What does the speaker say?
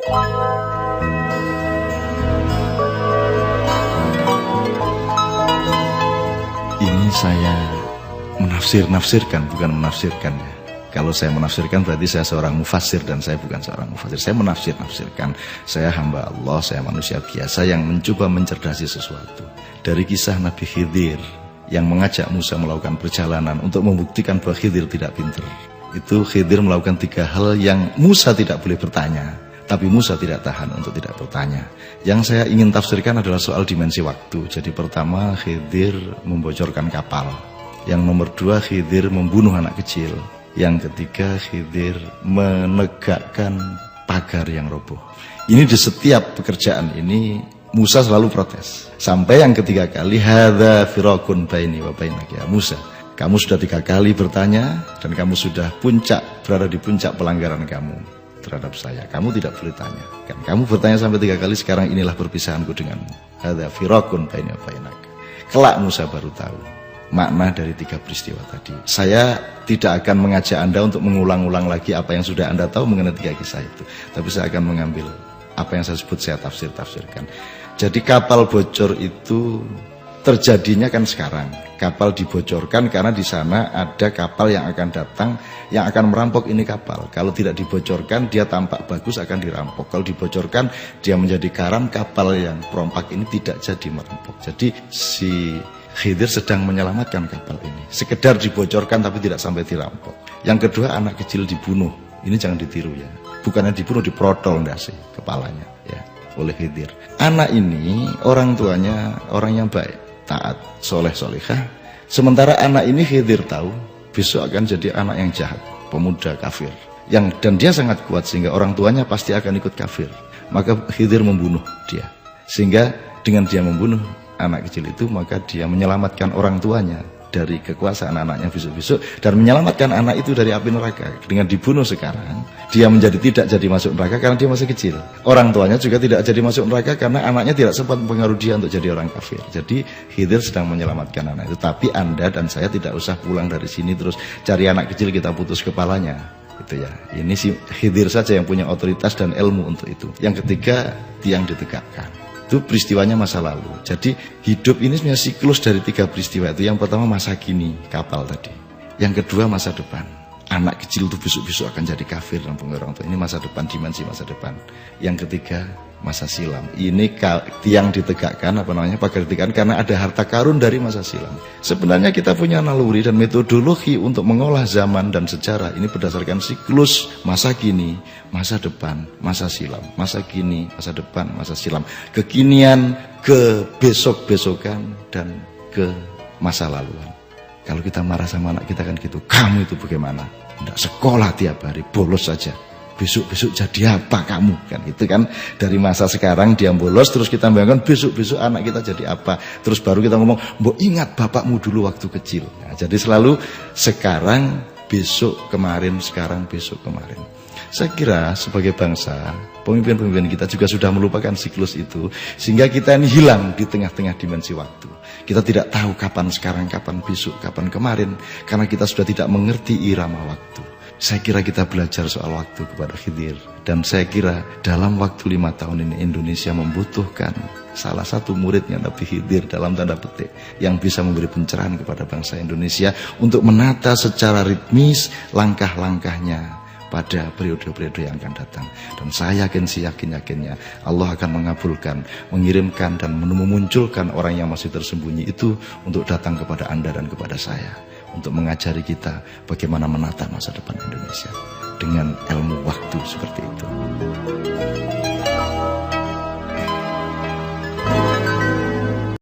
Ini saya menafsirkan, bukan menafsirkan ya. Kalau saya menafsirkan berarti saya seorang mufassir, dan saya bukan seorang mufassir. Saya menafsirkan. Saya hamba Allah, saya manusia biasa yang mencoba mencerdasi sesuatu. Dari kisah Nabi Khidir yang mengajak Musa melakukan perjalanan untuk membuktikan bahwa Khidir tidak pintar. Itu Khidir melakukan 3 hal yang Musa tidak boleh bertanya, tapi Musa tidak tahan untuk tidak bertanya. Yang saya ingin tafsirkan adalah soal dimensi waktu. Jadi pertama, Khidir membocorkan kapal. Yang nomor 2, Khidir membunuh anak kecil. Yang ketiga, Khidir menegakkan pagar yang roboh. Ini di setiap pekerjaan ini Musa selalu protes. Sampai yang ketiga kali, hadza firaqun baini wa bainak ya Musa. Kamu sudah 3 kali bertanya dan kamu sudah berada di puncak pelanggaran kamu terhadap saya. Kamu tidak boleh tanya. Kan kamu bertanya sampai 3 kali, sekarang inilah perpisahanku denganmu. Hadza firaqun baini wa bainak. Kelak Musa baru tahu makna dari 3 peristiwa tadi. Saya tidak akan mengajak Anda untuk mengulang-ulang lagi apa yang sudah Anda tahu mengenai 3 kisah itu. Tapi saya akan mengambil apa yang saya sebut, saya tafsirkan. Jadi kapal bocor itu terjadinya kan sekarang. Kapal dibocorkan karena di sana ada kapal yang akan datang, yang akan merampok ini kapal. Kalau tidak dibocorkan, dia tampak bagus akan dirampok. Kalau dibocorkan, dia menjadi karam, kapal yang perompak ini tidak jadi merampok. Jadi si Khidir sedang menyelamatkan kapal ini. Sekedar dibocorkan tapi tidak sampai dirampok. Yang kedua, anak kecil dibunuh. Ini jangan ditiru ya. Bukannya dibunuh, diprotol ndase kepalanya ya oleh Khidir. Anak ini orang tuanya orang yang baik, taat, soleh solehah. Sementara anak ini Khidir tahu besok akan jadi anak yang jahat, pemuda kafir. Dan dia sangat kuat sehingga orang tuanya pasti akan ikut kafir. Maka Khidir membunuh dia. Sehingga dengan dia membunuh anak kecil itu, maka dia menyelamatkan orang tuanya dari kekuasaan anaknya besok-besok, dan menyelamatkan anak itu dari api neraka. Dengan dibunuh sekarang, dia menjadi tidak jadi masuk neraka karena dia masih kecil. Orang tuanya juga tidak jadi masuk neraka karena anaknya tidak sempat mempengaruhi dia untuk jadi orang kafir. Jadi Khidir sedang menyelamatkan anak itu. Tapi Anda dan saya tidak usah pulang dari sini terus cari anak kecil kita putus kepalanya. Itu ya. Ini si Khidir saja yang punya otoritas dan ilmu untuk itu. Yang ketiga, tiang ditegakkan. Itu peristiwanya masa lalu. Jadi hidup ini sebenarnya siklus dari 3 peristiwa itu. Yang pertama masa kini, kapal tadi. Yang kedua masa depan. Anak kecil itu besok-besok akan jadi kafir dan pengaruh orang tua. Ini masa depan, dimensi masa depan. Yang ketiga masa silam. Ini tiang ditegakkan, pagar ditegakkan karena ada harta karun dari masa silam. Sebenarnya kita punya naluri dan metodologi untuk mengolah zaman dan sejarah. Ini berdasarkan siklus masa kini, masa depan, masa silam. Masa kini, masa depan, masa silam. Kekinian, ke besok-besokan, dan ke masa laluan. Kalau kita marah sama anak kita kan gitu, kamu itu bagaimana? Tidak sekolah tiap hari, bolos saja. Besok-besok jadi apa kamu? Kan itu kan dari masa sekarang dia bolos, terus kita bayangkan besok-besok anak kita jadi apa? Terus baru kita ngomong, mbok ingat bapakmu dulu waktu kecil. Nah, jadi selalu sekarang, besok, kemarin, sekarang, besok, kemarin. Saya kira sebagai bangsa, pemimpin-pemimpin kita juga sudah melupakan siklus itu, sehingga kita ini hilang di tengah-tengah dimensi waktu. Kita tidak tahu kapan sekarang, kapan besok, kapan kemarin, karena kita sudah tidak mengerti irama waktu. Saya kira kita belajar soal waktu kepada Khidir. Dan saya kira dalam waktu 5 tahun ini Indonesia membutuhkan salah satu muridnya Nabi Khidir dalam tanda petik, yang bisa memberi pencerahan kepada bangsa Indonesia untuk menata secara ritmis langkah-langkahnya pada periode-periode yang akan datang. Dan saya yakin-yakinnya Allah akan mengabulkan, mengirimkan dan memunculkan orang yang masih tersembunyi itu untuk datang kepada Anda dan kepada saya, untuk mengajari kita bagaimana menata masa depan Indonesia dengan ilmu waktu seperti itu.